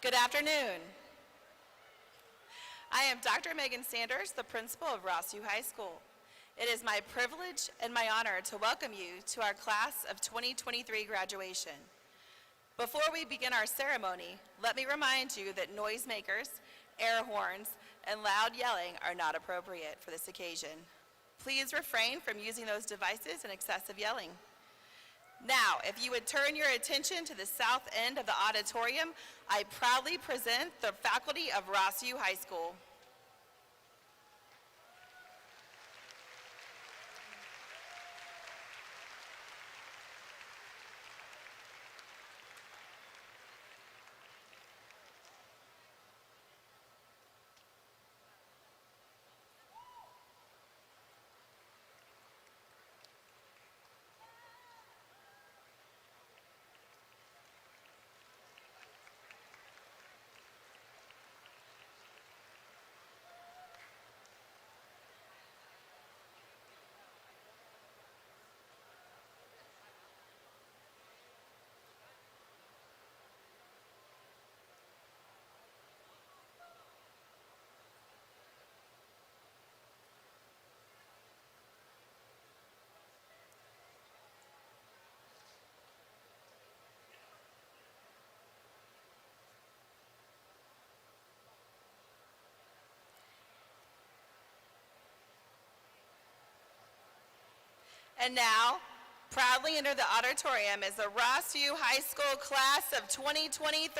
Good afternoon. I am Dr. Megan Sanders, the principal of Rossview High School. It is my privilege and my honor to welcome you to our class of 2023 graduation. Before we begin our ceremony, let me remind you that noisemakers, air horns, and loud yelling are not appropriate for this occasion. Please refrain from using those devices and excessive yelling. Now, if you would turn your attention to the south end of the auditorium, I proudly present the faculty of Rossview High School. And now, proudly enter the auditorium is the Rossview High School class of 2023.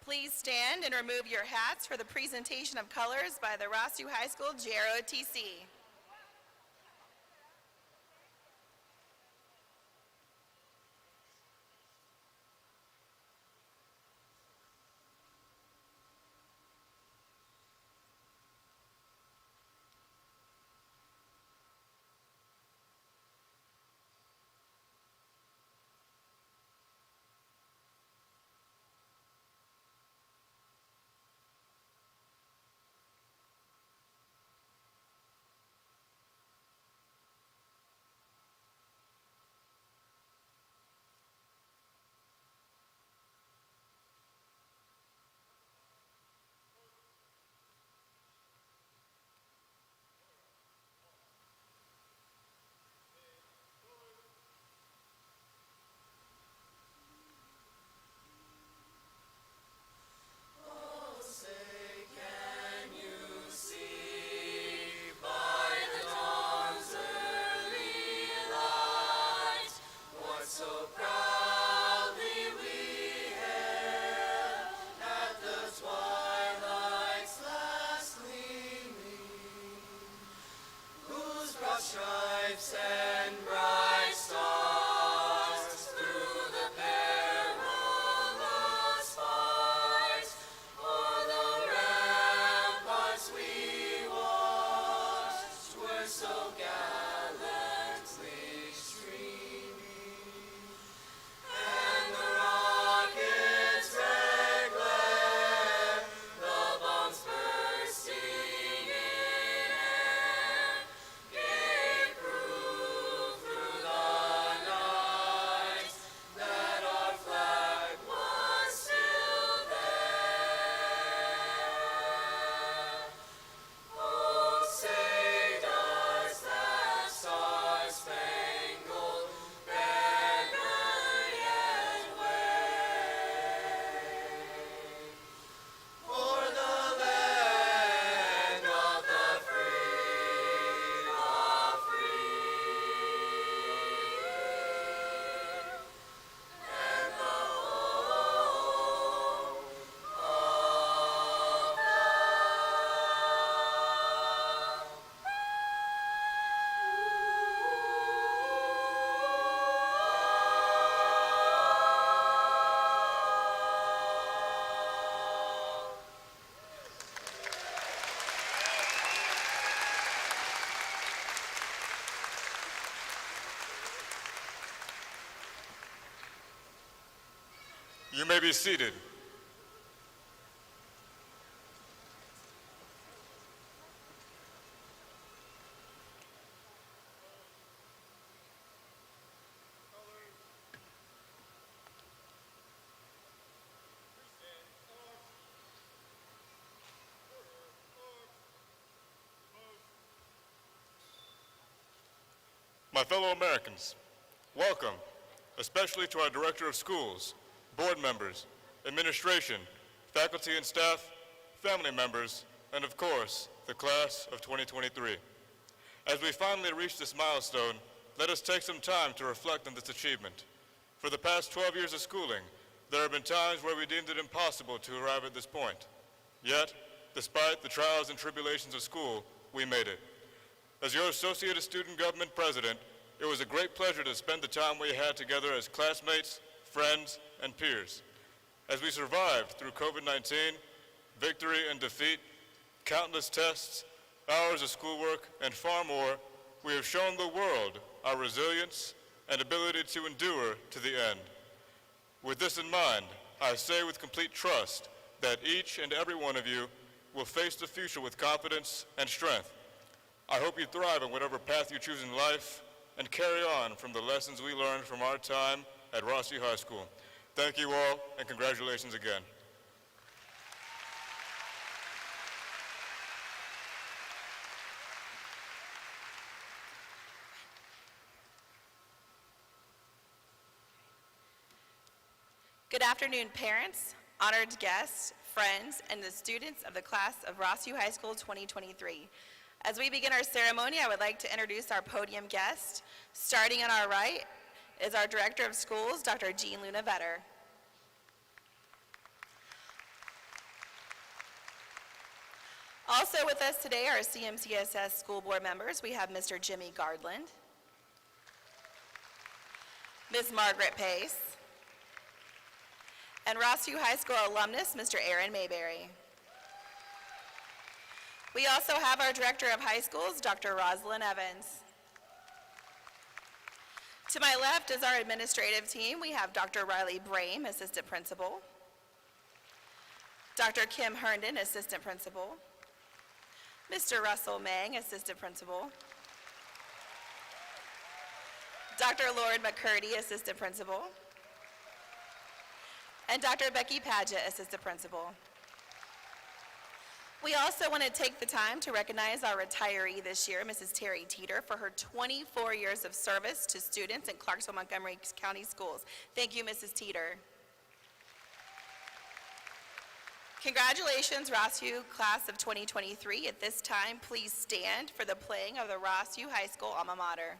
Please stand and remove your hats for the presentation of colors by the Rossview High School JROTC. You may be seated. My fellow Americans, welcome, especially to our Director of Schools, board members, administration, faculty and staff, family members, and of course, the class of 2023. As we finally reach this milestone, let us take some time to reflect on this achievement. For the past 12 years of schooling, there have been times where we deemed it impossible to arrive at this point. Yet, despite the trials and tribulations of school, we made it. As your Associated Student Government President, it was a great pleasure to spend the time we had together as classmates, friends, and peers. As we survived through COVID-19, victory and defeat, countless tests, hours of schoolwork, and far more, we have shown the world our resilience and ability to endure to the end. With this in mind, I say with complete trust that each and every one of you will face the future with confidence and strength. I hope you thrive in whatever path you choose in life and carry on from the lessons we learned from our time at Rossview High School. Thank you all, and congratulations again. Good afternoon, parents, honored guests, friends, and the students of the class of Rossview High School 2023. As we begin our ceremony, I would like to introduce our podium guest. Starting on our right is our Director of Schools, Dr. Jean Luna Vetter. Also with us today are CMCSS school board members. We have Mr. Jimmy Gardland, Ms. Margaret Pace, and Rossview High School alumnus, Mr. Aaron Mayberry. We also have our Director of High Schools, Dr. Rosalind Evans. To my left is our administrative team. We have Dr. Riley Brame, Assistant Principal, Dr. Kim Herndon, Assistant Principal, Mr. Russell Mang, Assistant Principal, Dr. Lord McCurdy, Assistant Principal, and Dr. Becky Paget, Assistant Principal. We also want to take the time to recognize our retiree this year, Mrs. Terry Teeter, for her 24 years of service to students in Clarksville-Montgomery County Schools. Thank you, Mrs. Teeter. Congratulations, Rossview class of 2023. At this time, please stand for the playing of the Rossview High School alma mater.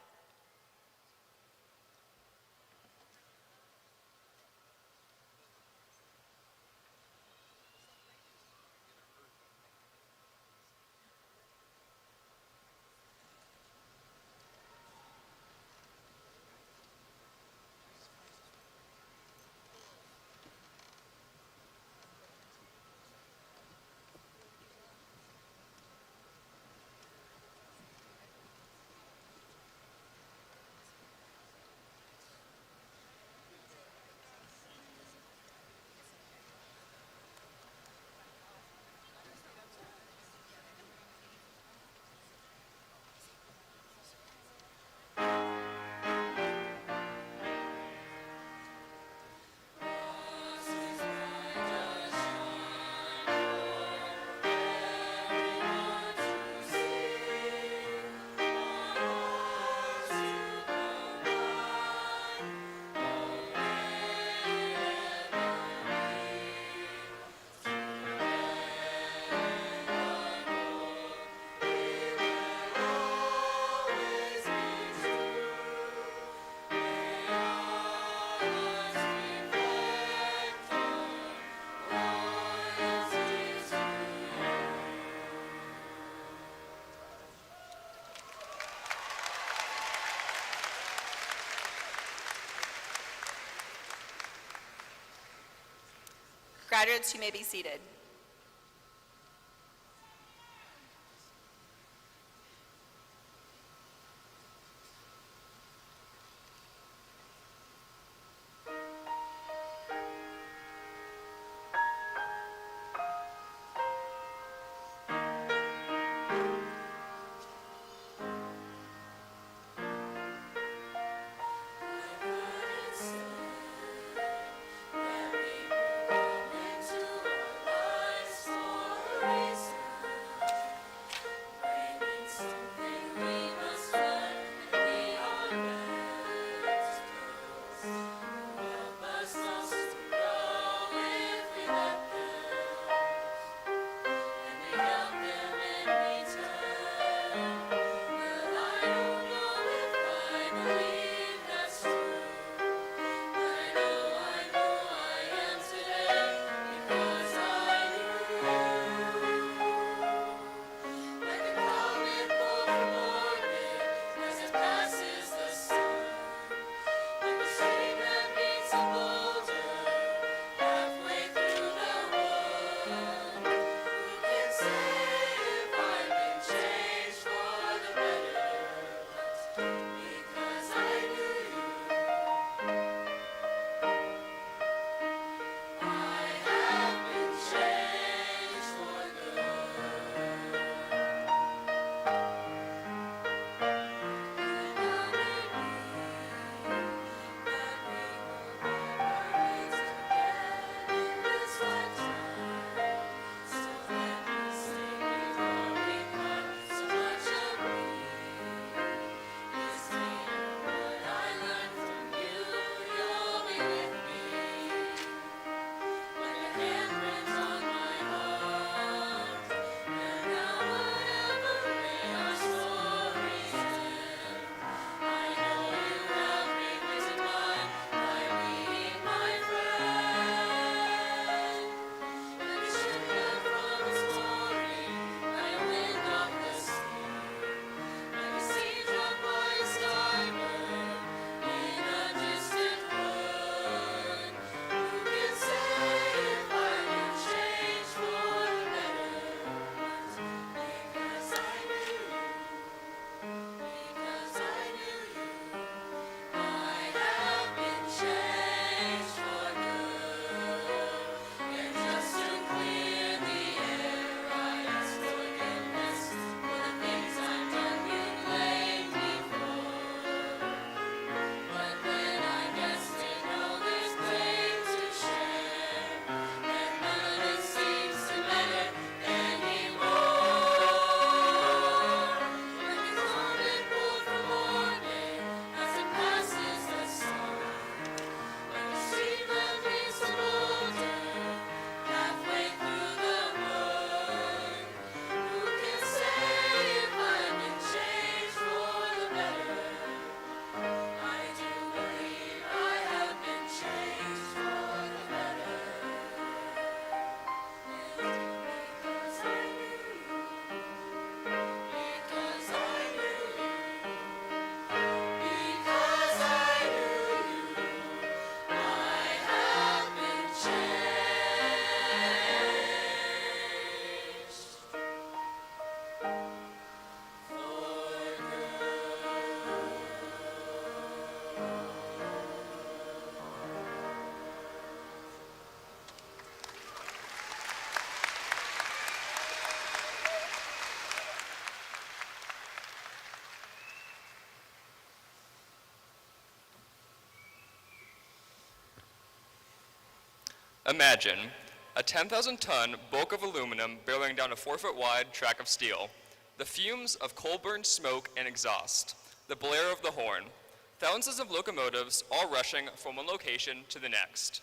Graduates, you may be seated. That we will come into our lives. Imagine a 10,000-ton bulk of aluminum barreling down a 4-foot-wide track of steel, the fumes of coal-burned smoke and exhaust, the blare of the horn, thousands of locomotives all rushing from one location to the next.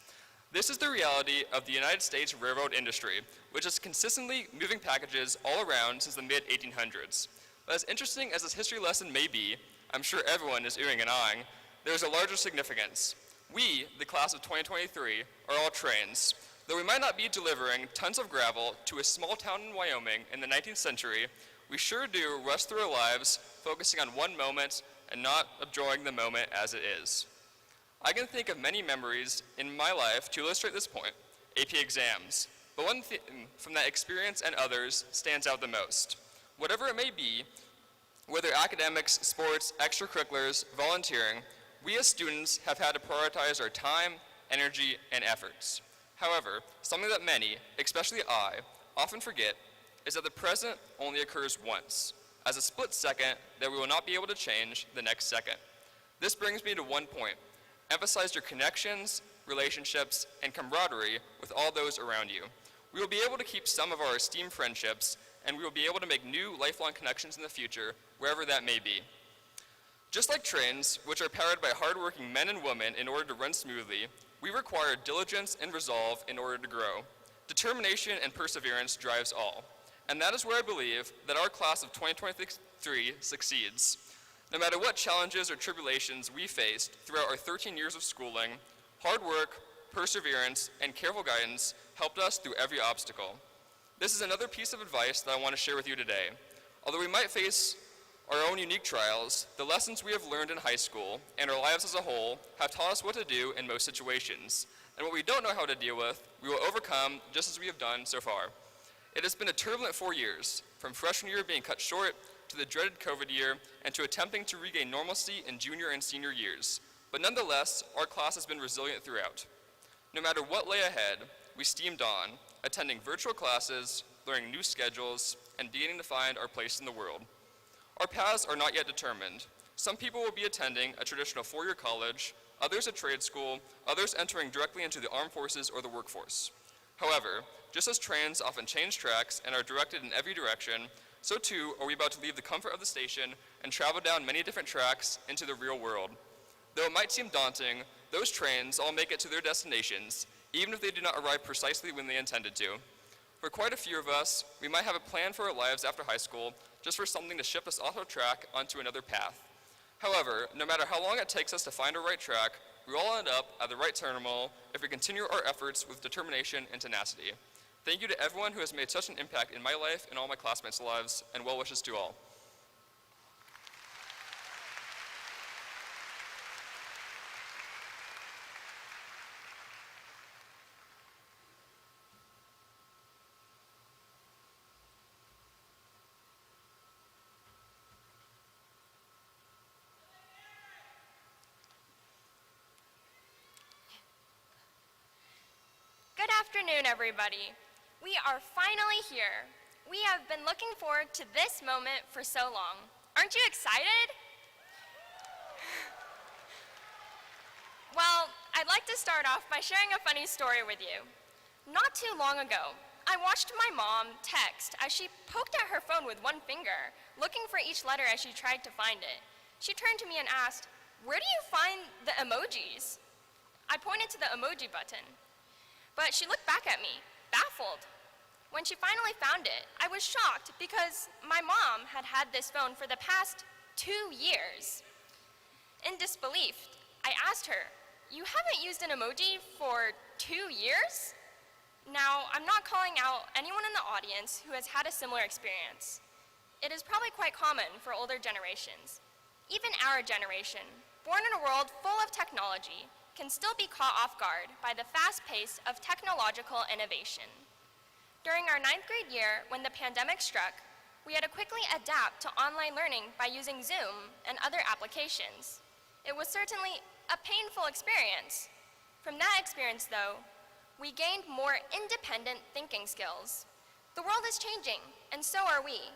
This is the reality of the United States railroad industry, which is consistently moving packages all around since the mid-1800s. But as interesting as this history lesson may be, I'm sure everyone is oohing and ahhing, there is a larger significance. We, the class of 2023, are all trains. Though we might not be delivering tons of gravel to a small town in Wyoming in the 19th century, we sure do rush through our lives focusing on one moment and not enjoying the moment as it is. I can think of many memories in my life to illustrate this point, AP exams, but one thing from that experience and others stands out the most. Whatever it may be, whether academics, sports, extracurriculars, volunteering, we as students have had to prioritize our time, energy, and efforts. However, something that many, especially I, often forget is that the present only occurs once, as a split second that we will not be able to change the next second. This brings me to one point. Emphasize your connections, relationships, and camaraderie with all those around you. We will be able to keep some of our esteemed friendships, and we will be able to make new lifelong connections in the future, wherever that may be. Just like trains, which are powered by hardworking men and women in order to run smoothly, we require diligence and resolve in order to grow. Determination and perseverance drives all. And that is where I believe that our class of 2023 succeeds. No matter what challenges or tribulations we faced throughout our 13 years of schooling, hard work, perseverance, and careful guidance helped us through every obstacle. This is another piece of advice that I want to share with you today. Although we might face our own unique trials, the lessons we have learned in high school and our lives as a whole have taught us what to do in most situations. And what we don't know how to deal with, we will overcome just as we have done so far. It has been a turbulent 4 years, from freshman year being cut short to the dreaded COVID year and to attempting to regain normalcy in junior and senior years. But nonetheless, our class has been resilient throughout. No matter what lay ahead, we steamed on, attending virtual classes, learning new schedules, and beginning to find our place in the world. Our paths are not yet determined. Some people will be attending a traditional 4-year college, others a trade school, others entering directly into the armed forces or the workforce. However, just as trains often change tracks and are directed in every direction, so too are we about to leave the comfort of the station and travel down many different tracks into the real world. Though it might seem daunting, those trains all make it to their destinations, even if they do not arrive precisely when they intended to. For quite a few of us, we might have a plan for our lives after high school, just for something to shift us off our track onto another path. However, no matter how long it takes us to find our right track, we all end up at the right terminal if we continue our efforts with determination and tenacity. Thank you to everyone who has made such an impact in my life and all my classmates' lives, and well wishes to all. Good afternoon, everybody. We are finally here. We have been looking forward to this moment for so long. Aren't you excited? Well, I'd like to start off by sharing a funny story with you. Not too long ago, I watched my mom text as she poked at her phone with one finger, looking for each letter as she tried to find it. She turned to me and asked, "Where do you find the emojis?" I pointed to the emoji button. But she looked back at me, baffled. When she finally found it, I was shocked because my mom had had this phone for the past 2 years. In disbelief, I asked her, "You haven't used an emoji for 2 years?" Now, I'm not calling out anyone in the audience who has had a similar experience. It is probably quite common for older generations. Even our generation, born in a world full of technology, can still be caught off guard by the fast pace of technological innovation. During our 9th grade year, when the pandemic struck, we had to quickly adapt to online learning by using Zoom and other applications. It was certainly a painful experience. From that experience, though, we gained more independent thinking skills. The world is changing, and so are we.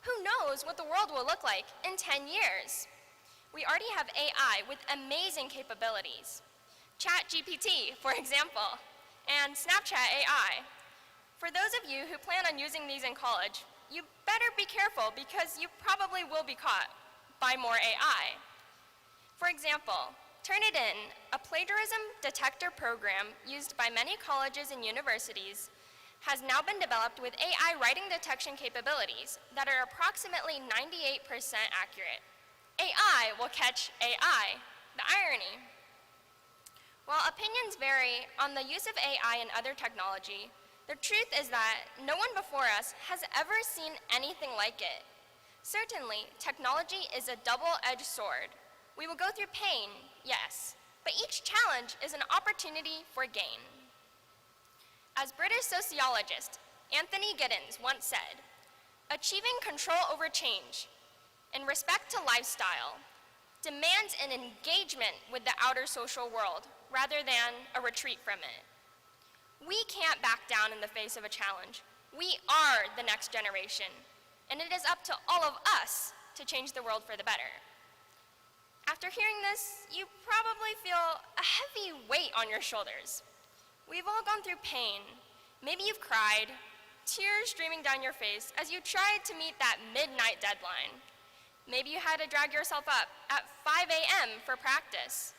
Who knows what the world will look like in 10 years? We already have AI with amazing capabilities. ChatGPT, for example. and Snapchat AI. For those of you who plan on using these in college, you better be careful because you probably will be caught by more AI. For example, Turnitin, a plagiarism detector program used by many colleges and universities, has now been developed with AI writing detection capabilities that are approximately 98% accurate. AI will catch AI, the irony. While opinions vary on the use of AI and other technology, the truth is that no one before us has ever seen anything like it. Certainly, technology is a double-edged sword. We will go through pain, yes, but each challenge is an opportunity for gain. As British sociologist Anthony Giddens once said, "Achieving control over change in respect to lifestyle demands an engagement with the outer social world rather than a retreat from it." We can't back down in the face of a challenge. We are the next generation, and it is up to all of us to change the world for the better. After hearing this, you probably feel a heavy weight on your shoulders. We've all gone through pain. Maybe you've cried, tears streaming down your face as you tried to meet that midnight deadline. Maybe you had to drag yourself up at 5 a.m. for practice.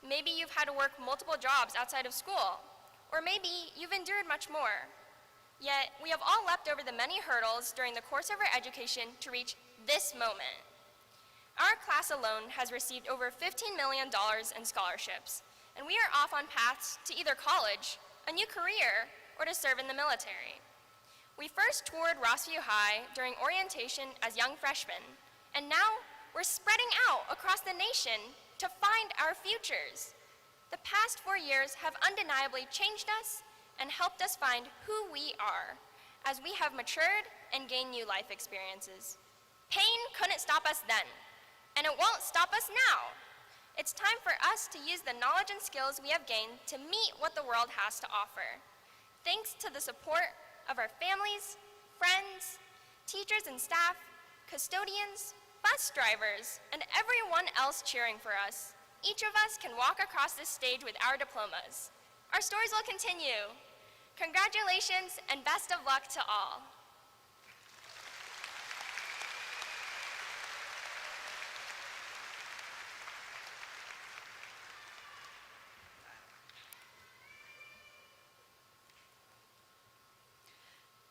Maybe you've had to work multiple jobs outside of school. Or maybe you've endured much more. Yet, we have all leapt over the many hurdles during the course of our education to reach this moment. Our class alone has received over $15 million in scholarships, and we are off on paths to either college, a new career, or to serve in the military. We first toured Rossview High during orientation as young freshmen, and now we're spreading out across the nation to find our futures. The past 4 years have undeniably changed us and helped us find who we are as we have matured and gained new life experiences. Pain couldn't stop us then, and it won't stop us now. It's time for us to use the knowledge and skills we have gained to meet what the world has to offer. Thanks to the support of our families, friends, teachers and staff, custodians, bus drivers, and everyone else cheering for us, each of us can walk across this stage with our diplomas. Our stories will continue. Congratulations and best of luck to all.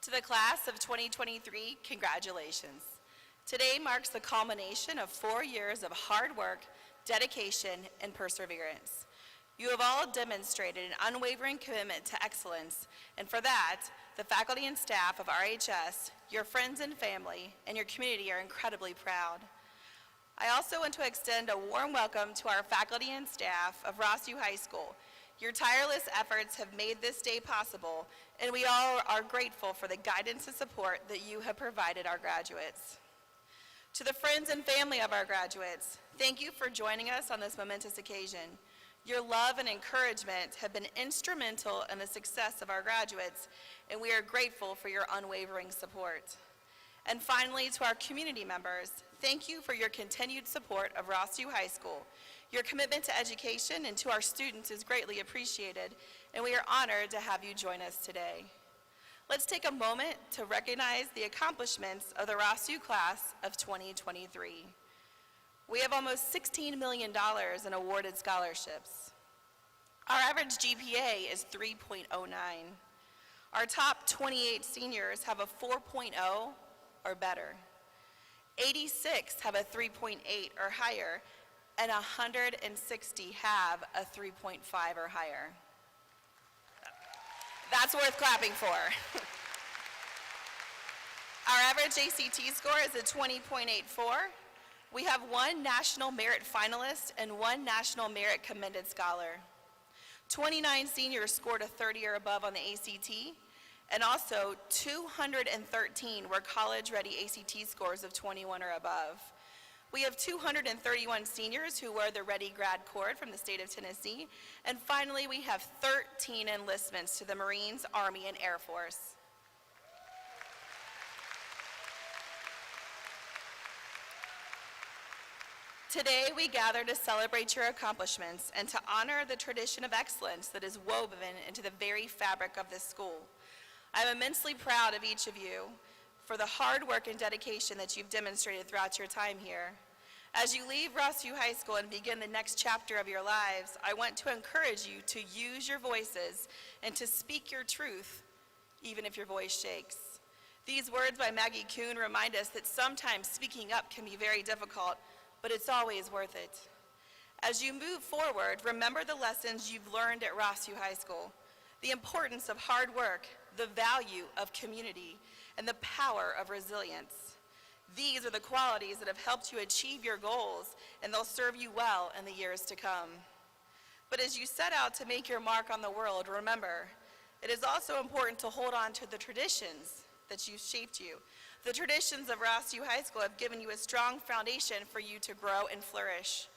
To the class of 2023, congratulations. Today marks the culmination of 4 years of hard work, dedication, and perseverance. You have all demonstrated an unwavering commitment to excellence, and for that, the faculty and staff of RHS, your friends and family, and your community are incredibly proud. I also want to extend a warm welcome to our faculty and staff of Rossview High School. Your tireless efforts have made this day possible, and we all are grateful for the guidance and support that you have provided our graduates. To the friends and family of our graduates, thank you for joining us on this momentous occasion. Your love and encouragement have been instrumental in the success of our graduates, and we are grateful for your unwavering support. And finally, to our community members, thank you for your continued support of Rossview High School. Your commitment to education and to our students is greatly appreciated, and we are honored to have you join us today. Let's take a moment to recognize the accomplishments of the Rossview class of 2023. We have almost $16 million in awarded scholarships. Our average GPA is 3.09. Our top 28 seniors have a 4.0 or better. 86 have a 3.8 or higher, and 160 have a 3.5 or higher. That's worth clapping for. Our average ACT score is a 20.84. We have 1 National Merit Finalist and 1 National Merit Commended Scholar. 29 seniors scored a 30 or above on the ACT, and also 213 were college-ready ACT scores of 21 or above. We have 231 seniors who wear the Ready Grad Cord from the state of Tennessee, and finally we have 13 enlistments to the Marines, Army, and Air Force. Today, we gather to celebrate your accomplishments and to honor the tradition of excellence that is woven into the very fabric of this school. I'm immensely proud of each of you for the hard work and dedication that you've demonstrated throughout your time here. As you leave Rossview High School and begin the next chapter of your lives, I want to encourage you to use your voices and to speak your truth, even if your voice shakes. These words by Maggie Kuhn remind us that sometimes speaking up can be very difficult, but it's always worth it. As you move forward, remember the lessons you've learned at Rossview High School, the importance of hard work, the value of community, and the power of resilience. These are the qualities that have helped you achieve your goals, and they'll serve you well in the years to come. But as you set out to make your mark on the world, remember, it is also important to hold on to the traditions that you've shaped you. The traditions of Rossview High School have given you a strong foundation for you to grow and flourish.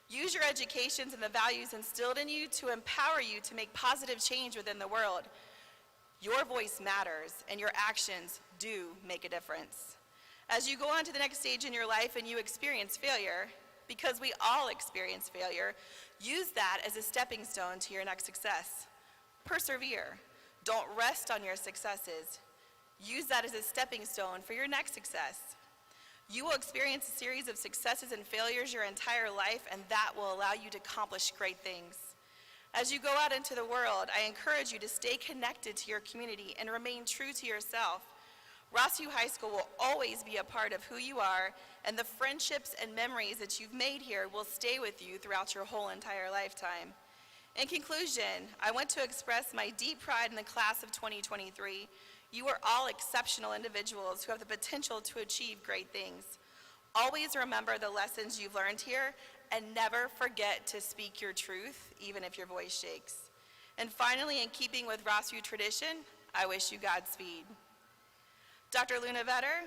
Use your educations and the values instilled in you to empower you to make positive change within the world. Your voice matters, and your actions do make a difference. As you go on to the next stage in your life and you experience failure, because we all experience failure, use that as a stepping stone to your next success. Persevere. Don't rest on your successes. Use that as a stepping stone for your next success. You will experience a series of successes and failures your entire life, and that will allow you to accomplish great things. As you go out into the world, I encourage you to stay connected to your community and remain true to yourself. Rossview High School will always be a part of who you are, and the friendships and memories that you've made here will stay with you throughout your whole entire lifetime. In conclusion, I want to express my deep pride in the class of 2023. You are all exceptional individuals who have the potential to achieve great things. Always remember the lessons you've learned here, and never forget to speak your truth, even if your voice shakes. And finally, in keeping with Rossview tradition, I wish you Godspeed. Dr. Luna Vetter,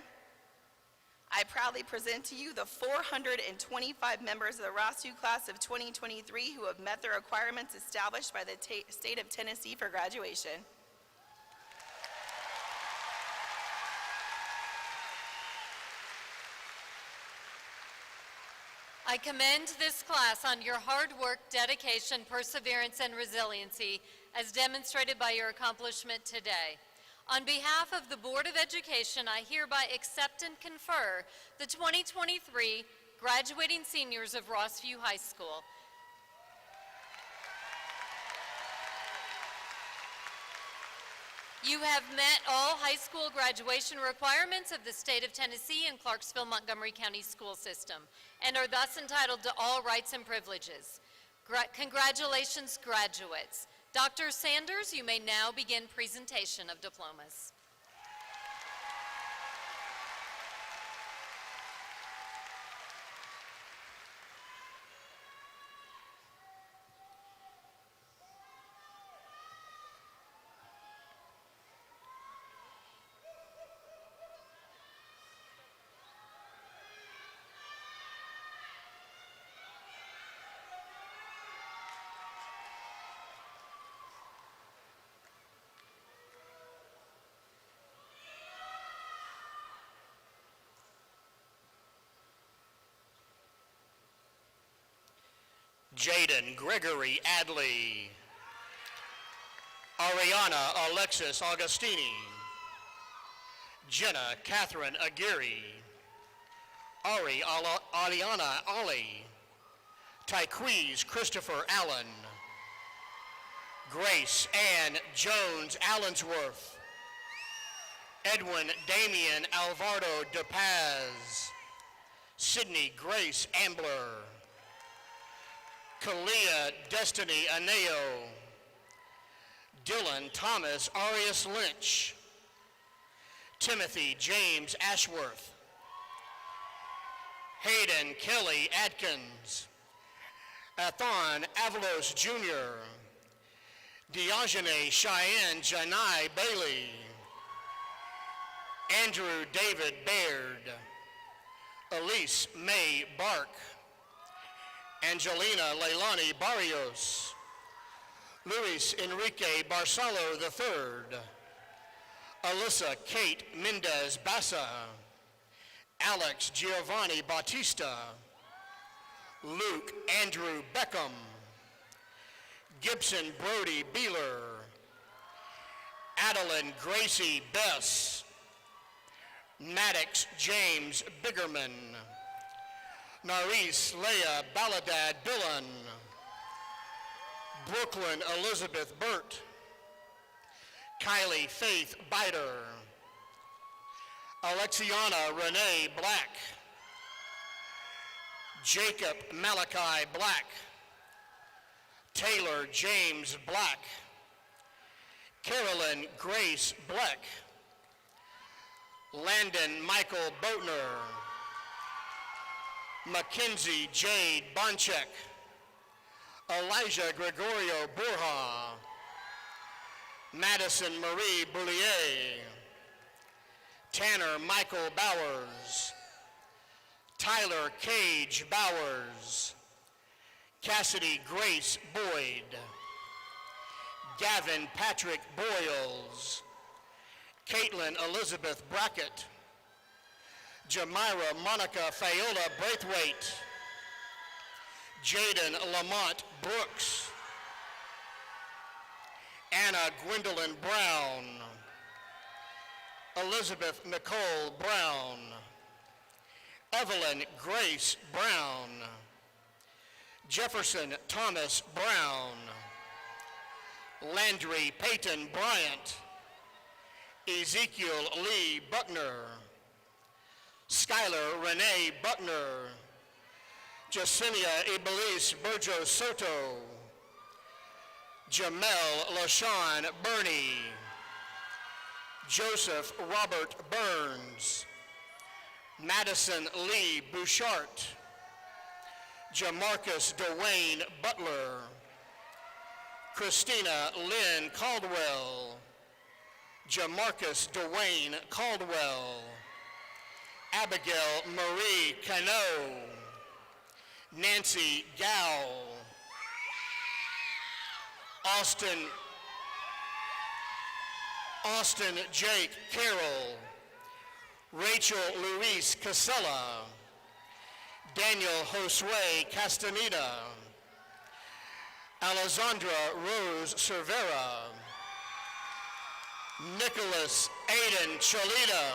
I proudly present to you the 425 members of the Rossview class of 2023 who have met the requirements established by the state of Tennessee for graduation. I commend this class on your hard work, dedication, perseverance, and resiliency as demonstrated by your accomplishment today. On behalf of the Board of Education, I hereby accept and confer the 2023 graduating seniors of Rossview High School. You have met all high school graduation requirements of the state of Tennessee and Clarksville-Montgomery County school system, and are thus entitled to all rights and privileges. Congratulations, graduates. Dr. Sanders, you may now begin presentation of diplomas. Jaden Gregory Adley. Ariana Alexis Augustini. Jenna Catherine Aguirre. Ari Aliana Ali. Tyqueeze Christopher Allen. Grace Ann Jones Allensworth. Edwin Damian Alvarado De Paz. Sydney Grace Ambler. Kalia Destiny Aneo. Dylan Thomas Arias Lynch. Timothy James Ashworth. Hayden Kelly Atkins. Athan Avalos Jr. Diogene Cheyenne Janai Bailey. Andrew David Baird. Elise May Bark. Angelina Leilani Barrios. Luis Enrique Barsalo III. Alyssa Kate Mendez Bassa. Alex Giovanni Bautista. Luke Andrew Beckham, Gibson Brody Beeler, Adeline Gracie Bess, Maddox James Biggerman, Naris Leah Baladad Billen, Brooklyn Elizabeth Burt, Kylie Faith Biter, Alexiana Renee Black, Jacob Malachi Black, Taylor James Black, Carolyn Grace Black, Landon Michael Boatner, Mackenzie Jade Bonchek, Elijah Gregorio Borja, Madison Marie Boulier, Tanner Michael Bowers, Tyler Cage Bowers, Cassidy Grace Boyd, Gavin Patrick Boyles, Caitlin Elizabeth Brackett, Jamira Monica Fayola Braithwaite, Jaden Lamont Brooks, Anna Gwendolyn Brown, Elizabeth Nicole Brown, Evelyn Grace Brown, Jefferson Thomas Brown, Landry Peyton Bryant, Ezekiel Lee Buckner, Skylar Renee Buckner, Jacinia Ibeliz Burjo Soto, Jamel LaShawn Burney, Joseph Robert Burns, Madison Lee Bouchart, Jamarcus Dwayne Butler, Christina Lynn Caldwell, Jamarcus Dwayne Caldwell, Abigail Marie Cano, Nancy Gow, Austin Jake Carroll, Rachel Louise Casella, Daniel Josue Castaneda, Alessandra Rose Cervera, Nicholas Aiden Cholita,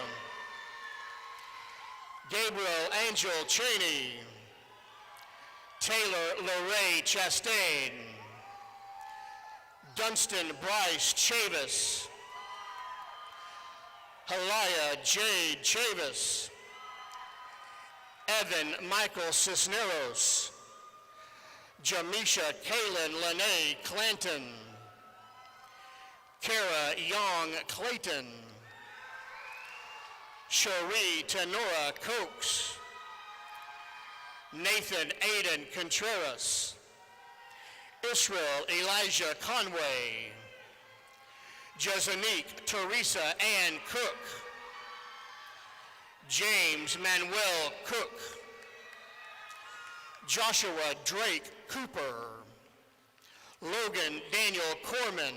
Gabriel Angel Cheney, Taylor Lorraine Chastain, Dunstan Bryce Chavis, Halaya Jade Chavis, Evan Michael Cisneros, Jamisha Kaylin Lene Clanton, Kara Young Clayton, Cherie Tenora Cokes, Nathan Aiden Contreras, Israel Elijah Conway, Jezanique Teresa Ann Cook, James Manuel Cook, Joshua Drake Cooper, Logan Daniel Corman,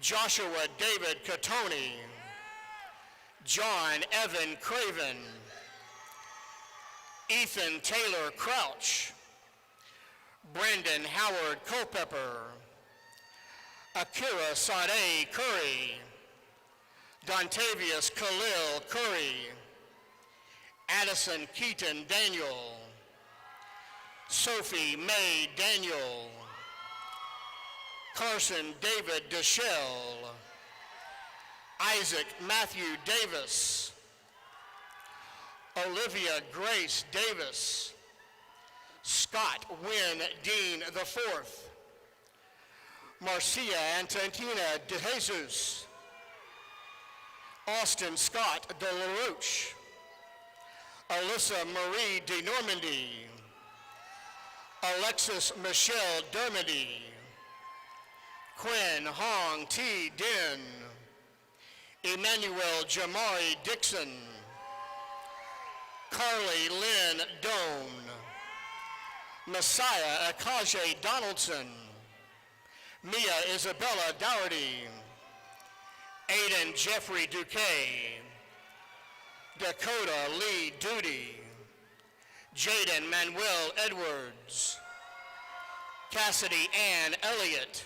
Joshua David Catoni, John Evan Craven, Ethan Taylor Crouch, Brandon Howard Culpepper, Akira Sade Curry, Dontavius Khalil Curry, Addison Keaton Daniel, Sophie Mae Daniel, Carson David Deschelle, Isaac Matthew Davis, Olivia Grace Davis, Scott Wynn Dean IV, Marcia Antonina De Jesus, Austin Scott De La Roche, Alyssa Marie De Normandy, Alexis Michelle Dermody, Quinn Hong T. Din, Emmanuel Jamari Dixon, Carly Lynn Doan, Messiah Akaje Donaldson, Mia Isabella Dougherty, Aiden Jeffrey Duque, Dakota Lee Duty, Jaden Manuel Edwards, Cassidy Ann Elliott,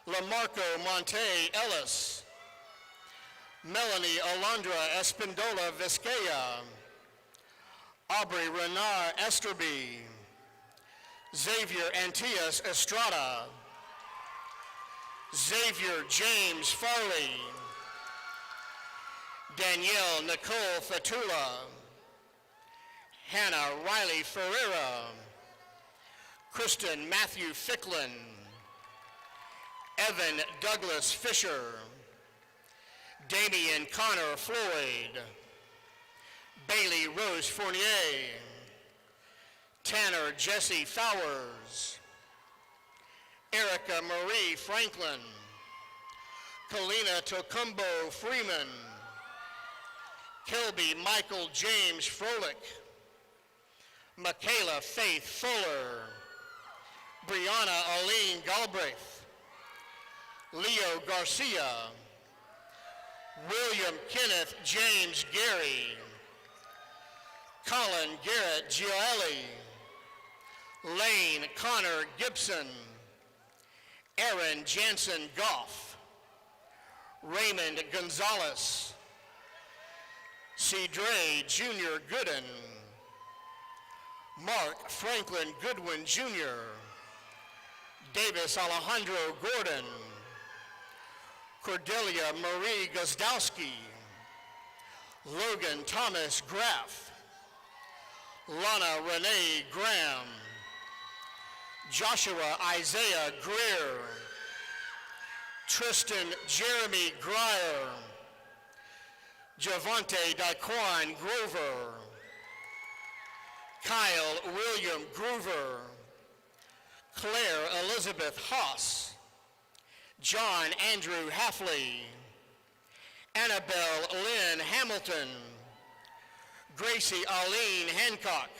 Lamarco Monte Ellis, Melanie Alondra Espindola Vizcaya, Aubrey Renar Esterby, Xavier Antias Estrada, Xavier James Farley, Danielle Nicole Fatula, Hannah Riley Ferreira, Kristen Matthew Ficklin, Evan Douglas Fisher, Damian Connor Floyd, Bailey Rose Fournier, Tanner Jesse Fowers, Erica Marie Franklin, Kalina Tokumbo Freeman, Kilby Michael James Froelich, Michaela Faith Fuller, Brianna Aline Galbraith, Leo Garcia, William Kenneth James Gary, Colin Garrett Gioeli, Lane Connor Gibson, Aaron Jansen Goff, Raymond Gonzalez, Cedre Jr. Gooden, Mark Franklin Goodwin Jr., Davis Alejandro Gordon, Cordelia Marie Gozdowski, Logan Thomas Graff, Lana Renee Graham, Joshua Isaiah Greer, Tristan Jeremy Grier, Javante Daquan Grover, Kyle William Groover, Claire Elizabeth Haas, John Andrew Hafley, Annabelle Lynn Hamilton, Gracie Arlene Hancock,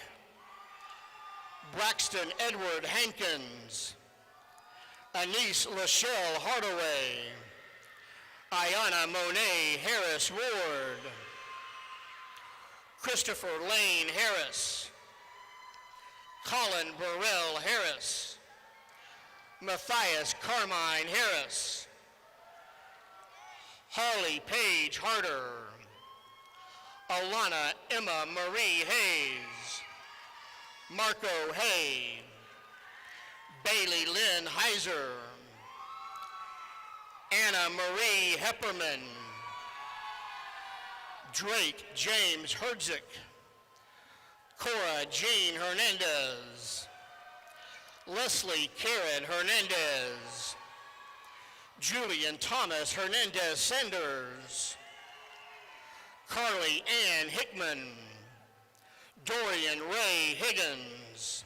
Braxton Edward Hankins, Anise Lachelle Hardaway, Ayana Monet Harris Ward, Christopher Lane Harris, Colin Burrell Harris, Matthias Carmine Harris, Harley Page Harder, Alana Emma Marie Hayes, Marco Hay, Bailey Lynn Heiser, Anna Marie Hepperman, Drake James Herdzik, Cora Jean Hernandez, Leslie Karen Hernandez, Julian Thomas Hernandez Sanders, Carly Ann Hickman, Dorian Ray Higgins,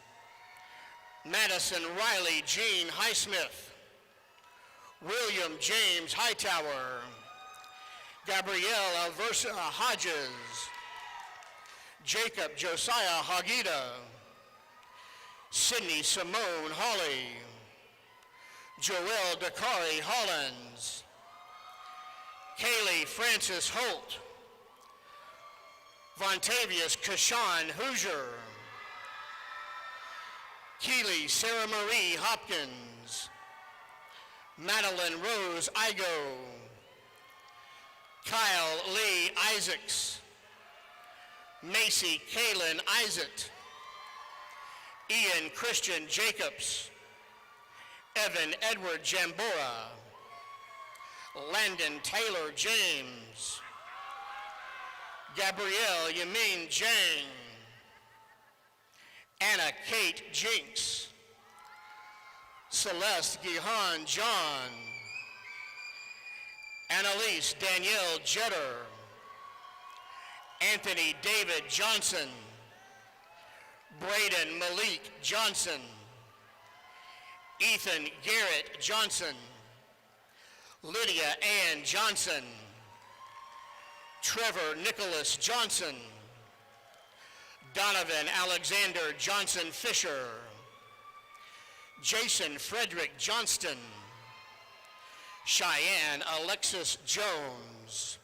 Madison Riley Jean Highsmith, William James Hightower, Gabrielle Alversa Hodges, Jacob Josiah Hagida, Sydney Simone Hawley, Joelle Dakari Hollins, Kaylee Francis Holt, Vontavious Kashan Hoosier, Keely Sarah Marie Hopkins, Madeline Rose Igo, Kyle Lee Isaacs, Macy Kaylin Isaac, Ian Christian Jacobs, Evan Edward Jambora, Landon Taylor James, Gabrielle Yamin Jang, Anna Kate Jinks, Celeste Gihan John, Annalise Danielle Jetter, Anthony David Johnson, Braden Malik Johnson, Ethan Garrett Johnson, Lydia Ann Johnson, Trevor Nicholas Johnson, Donovan Alexander Johnson Fisher, Jason Frederick Johnston, Cheyenne Alexis Jones,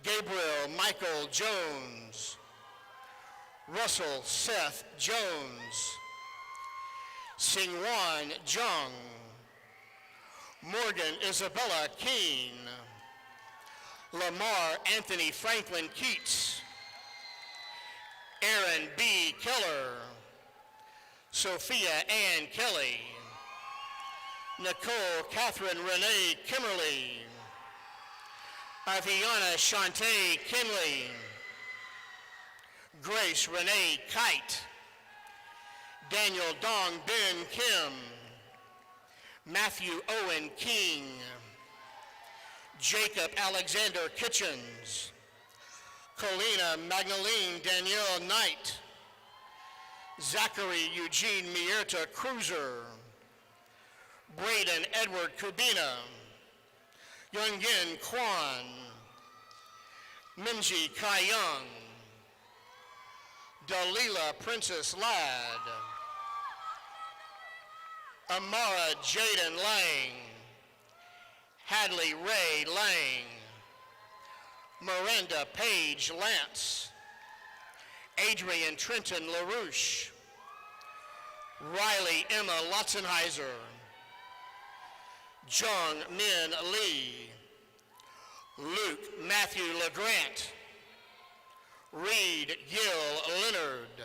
Gabriel Michael Jones, Russell Seth Jones, Singwan Jung, Morgan Isabella Keene, Lamar Anthony Franklin Keats, Aaron B. Keller, Sophia Ann Kelly, Nicole Catherine Renee Kimmerly, Aviana Shantae Kinley, Grace Renee Kite, Daniel Dong Ben Kim, Matthew Owen King, Jacob Alexander Kitchens, Colina Magdalene Danielle Knight, Zachary Eugene Mierta Cruiser, Braden Edward Kubina, Youngin Kwan, Minji Kai Young, Dalila Princess Ladd, Amara Jaden Lang, Hadley Ray Lang, Miranda Page Lance, Adrian Trenton LaRouche, Riley Emma Lotzenheiser, Jung Min Lee, Luke Matthew LeGrant, Reed Gil Leonard,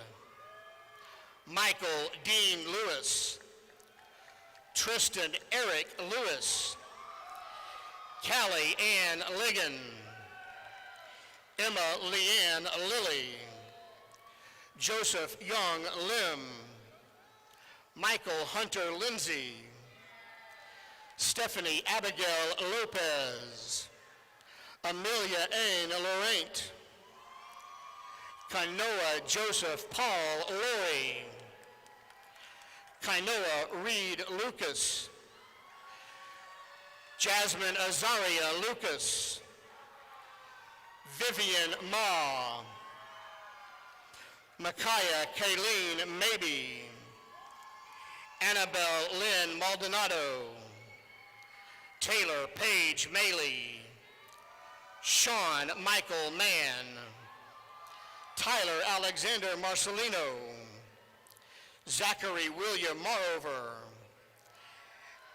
Michael Dean Lewis, Tristan Eric Lewis, Callie Ann Ligon, Emma Leanne Lilly, Joseph Young Lim, Michael Hunter Lindsay, Stephanie Abigail Lopez, Amelia Ann Laurent, Kainoa Joseph Paul Lori, Kainoa Reed Lucas, Jasmine Azaria Lucas, Vivian Ma, Micaiah Kayleen Maybe, Annabelle Lynn Maldonado, Taylor Page Maley, Sean Michael Mann, Tyler Alexander Marcelino, Zachary William Marover,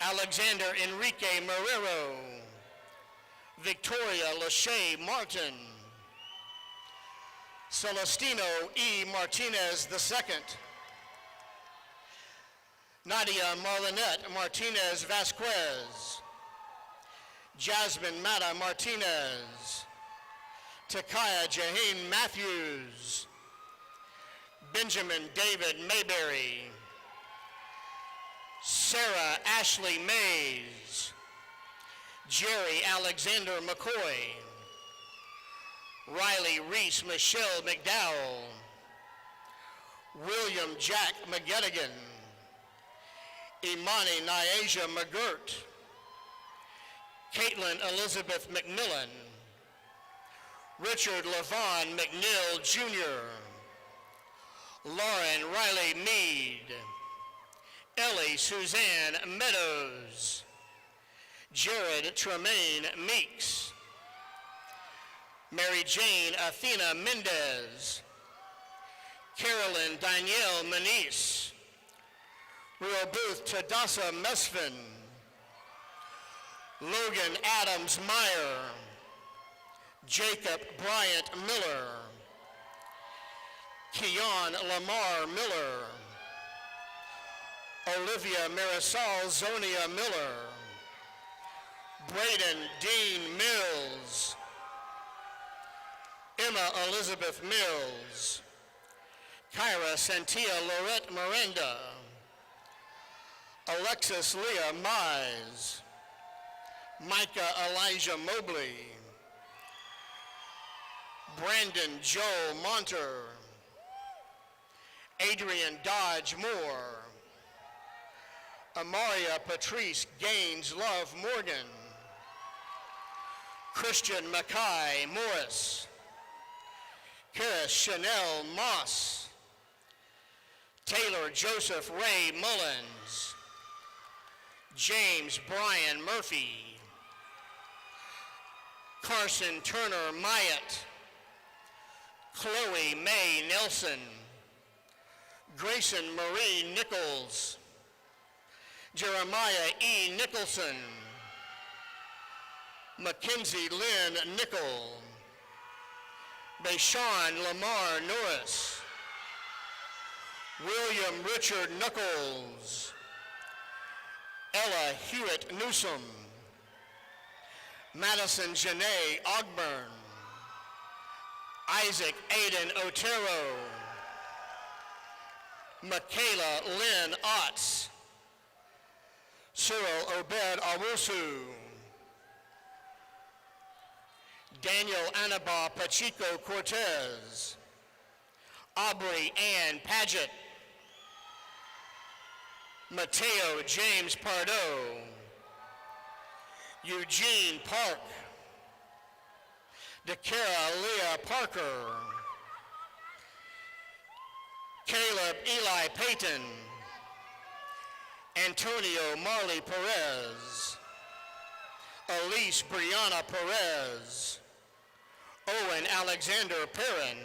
Alexander Enrique Marrero, Victoria Lachey Martin, Celestino E. Martinez II, Nadia Marlinette Martinez Vasquez, Jasmine Mata Martinez, Takaya Jaheen Matthews, Benjamin David Mayberry, Sarah Ashley Mays, Jerry Alexander McCoy, Riley Reese Michelle McDowell, William Jack McGettigan, Imani Nyasia McGirt, Caitlin Elizabeth McMillan, Richard Levon McNeil Jr., Lauren Riley Mead, Ellie Suzanne Meadows, Jared Tremaine Meeks, Mary Jane Athena Mendez, Carolyn Danielle Manise, Real Booth Tadassa Mesfin, Logan Adams Meyer, Jacob Bryant Miller, Keon Lamar Miller, Olivia Marisol Zonia Miller, Braden Dean Mills, Emma Elizabeth Mills, Kyra Santia Lorette Miranda, Alexis Leah Mize, Micah Elijah Mobley, Brandon Joel Monter, Adrian Dodge Moore, Amaria Patrice Gaines Love Morgan, Christian Mackay Morris, Karis Chanel Moss, Taylor Joseph Ray Mullins, James Brian Murphy, Carson Turner Myatt, Chloe Mae Nelson, Grayson Marie Nichols, Jeremiah E. Nicholson, Mackenzie Lynn Nickel, Bashawn Lamar Norris, William Richard Knuckles, Ella Hewitt Newsom, Madison Janae Ogburn, Isaac Aiden Otero, Michaela Lynn Otts, Cyril Obed Awusu, Daniel Anibal Pacheco Cortez, Aubrey Ann Paget, Mateo James Pardo, Eugene Park, DeKara Leah Parker, Caleb Eli Payton, Antonio Marley Perez, Elise Brianna Perez, Owen Alexander Perrin,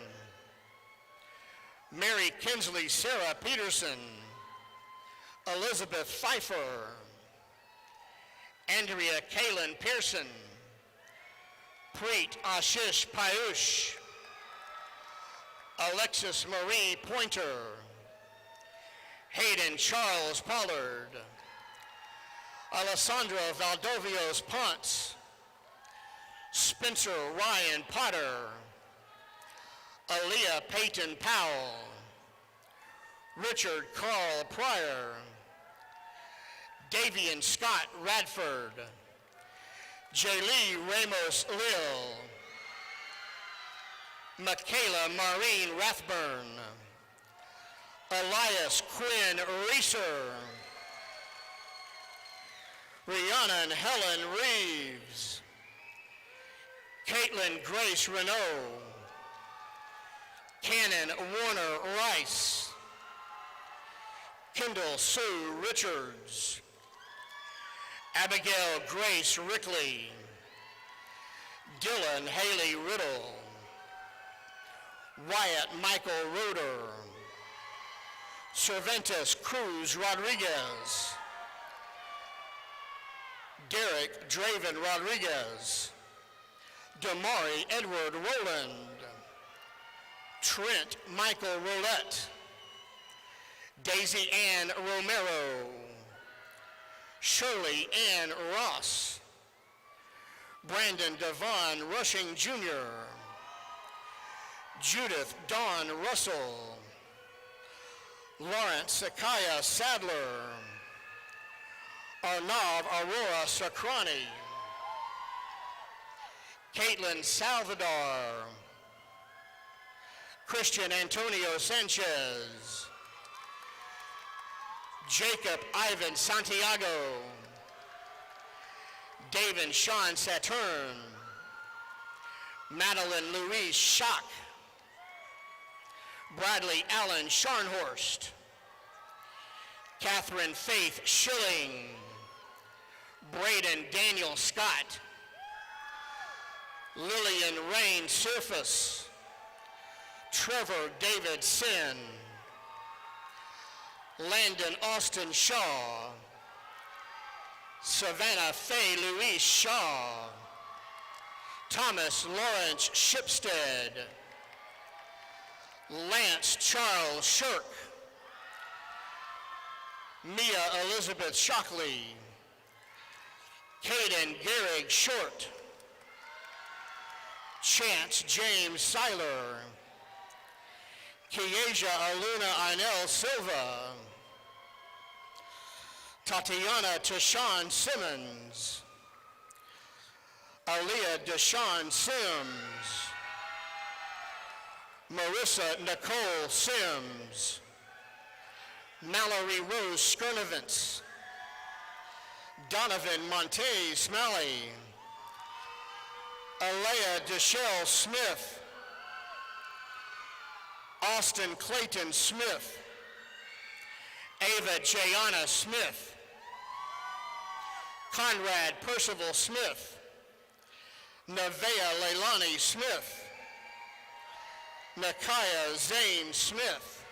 Mary Kinsley Sarah Peterson, Elizabeth Pfeiffer, Andrea Kaylin Pearson, Preet Ashish Payush, Alexis Marie Pointer, Hayden Charles Pollard, Alessandra Valdovios Ponce, Spencer Ryan Potter, Aaliyah Peyton Powell, Richard Carl Pryor, Davian Scott Radford, Jaylee Ramos Lill, Michaela Maureen Rathburn, Elias Quinn Reeser, Rhiannon Helen Reeves, Caitlin Grace Renault, Cannon Warner Rice, Kendall Sue Richards, Abigail Grace Rickley, Dylan Haley Riddle, Wyatt Michael Roeder, Cervantes Cruz Rodriguez, Derek Draven Rodriguez, Damari Edward Rowland, Trent Michael Roulette, Daisy Ann Romero, Shirley Ann Ross, Brandon Devon Rushing Jr., Judith Dawn Russell, Lawrence Sakaya Sadler, Arnav Aurora Sacrani, Caitlin Salvador, Christian Antonio Sanchez, Jacob Ivan Santiago, David Sean Saturn, Madeline Louise Schock, Bradley Allen Scharnhorst, Catherine Faith Schilling, Braden Daniel Scott, Lillian Rain Surface, Trevor David Sin, Landon Austin Shaw, Savannah Faye Louise Shaw, Thomas Lawrence Shipstead, Lance Charles Shirk, Mia Elizabeth Shockley, Caden Gehrig Short, Chance James Seiler, Kiesia Aluna Inel Silva, Tatiana Tashawn Simmons, Aaliyah Deshawn Sims, Marissa Nicole Sims, Mallory Rose Skirnovitz, Donovan Monte Smalley, Alea Deshelle Smith, Austin Clayton Smith, Ava Jayana Smith, Conrad Percival Smith, Nevaeh Leilani Smith, Nakaya Zane Smith,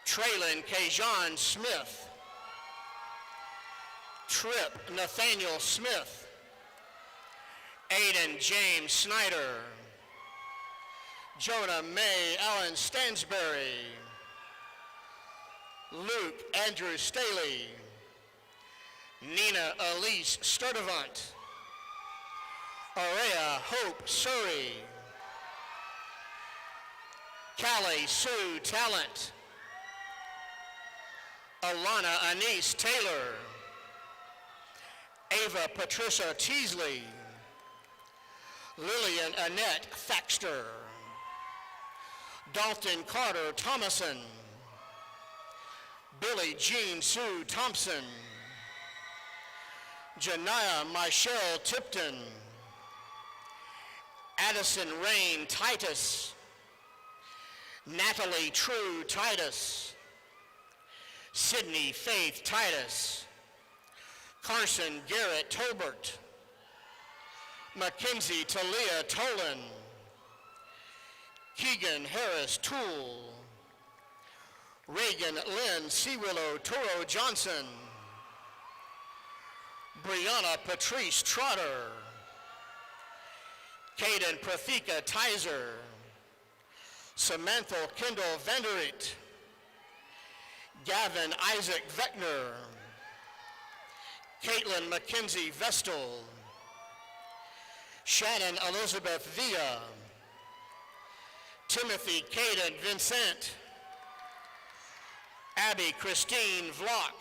Traylon Kajon Smith, Trip Nathaniel Smith, Aiden James Snyder, Jonah May Allen Stansberry, Luke Andrew Staley, Nina Elise Sturdivant, Aurea Hope Surrey, Callie Sue Talent, Alana Anise Taylor, Ava Patricia Teasley, Lillian Annette Thaxter, Dalton Carter Thomason, Billy Jean Sue Thompson, Janiyah Michelle Tipton, Addison Rain Titus, Natalie True Titus, Sydney Faith Titus, Carson Garrett Tolbert, Mackenzie Talia Tolan, Keegan Harris Toole, Reagan Lynn Seawillow Toro Johnson, Brianna Patrice Trotter, Caden Prathika Tizer, Samantha Kendall Vanderit, Gavin Isaac Vector, Caitlin Mackenzie Vestal, Shannon Elizabeth Villa, Timothy Caden Vincent, Abby Christine Vlock,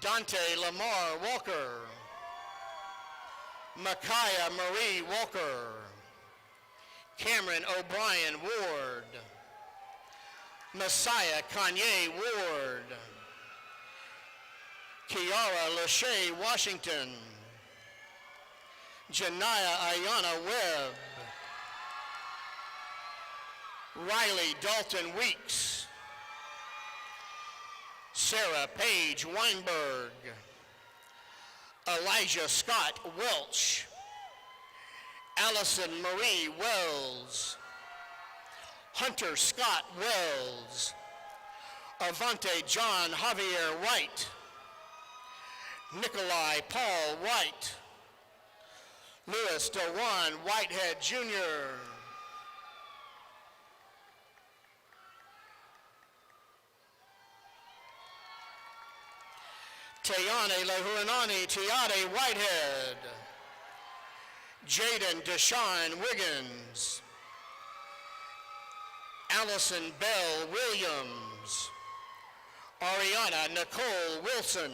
Dante Lamar Walker, Micaiah Marie Walker, Cameron O'Brien Ward, Messiah Kanye Ward, Kiara Lachey Washington, Janiyah Ayana Webb, Riley Dalton Weeks, Sarah Paige Weinberg, Elijah Scott Welch, Allison Marie Wells, Hunter Scott Wells, Avante John Javier White, Nikolai Paul White, Louis DeJuan Whitehead Jr., Tayane Lehuanani Tiade Whitehead, Jaden Deshaun Wiggins, Allison Bell Williams, Ariana Nicole Wilson,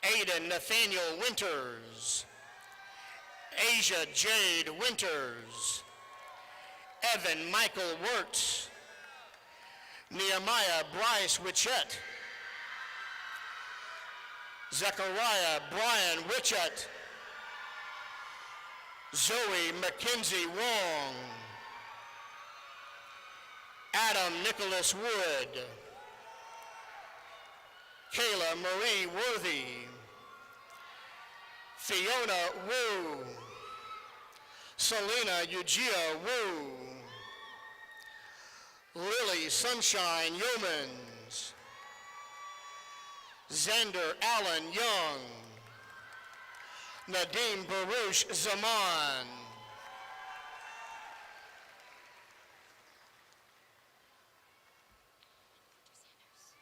Aiden Nathaniel Winters, Asia Jade Winters, Evan Michael Wirtz, Nehemiah Bryce Wichett, Zechariah Brian Wichett, Zoe Mackenzie Wong, Adam Nicholas Wood, Kayla Marie Worthy, Fiona Wu, Selena Eugia Wu, Lily Sunshine Yeomans, Xander Allen Young, Nadim Baruch Zaman,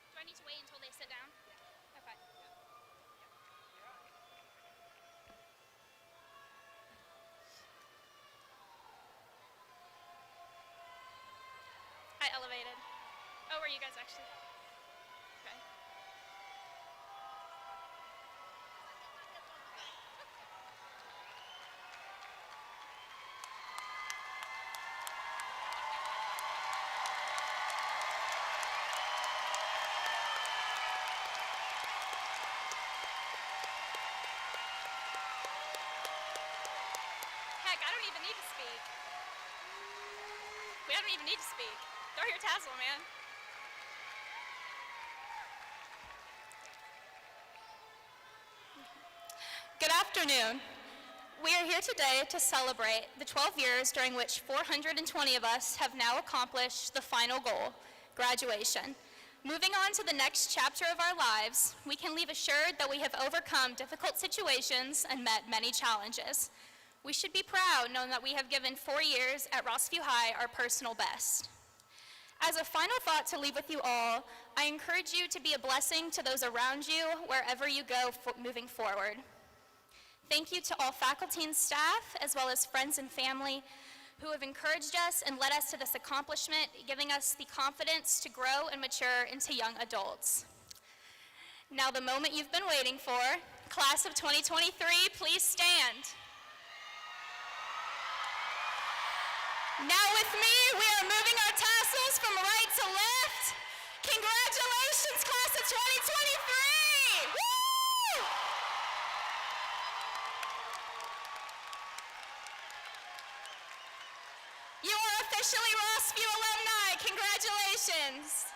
Do I need to wait until they sit down? Okay. I elevated. Oh, were you guys actually? Okay. Heck, I don't even need to speak. We don't even need to speak. Throw your tassel, man. Good afternoon. We are here today to celebrate the 12 years during which 420 of us have now accomplished the final goal, graduation. Moving on to the next chapter of our lives, we can leave assured that we have overcome difficult situations and met many challenges. We should be proud knowing that we have given 4 years at Rossview High our personal best. As a final thought to leave with you all, I encourage you to be a blessing to those around you wherever you go moving forward. Thank you to all faculty and staff, as well as friends and family who have encouraged us and led us to this accomplishment, giving us the confidence to grow and mature into young adults. Now the moment you've been waiting for, class of 2023, please stand. Now with me, we are moving our tassels from right to left. Congratulations, class of 2023! Woo! You are officially Rossview alumni. Congratulations.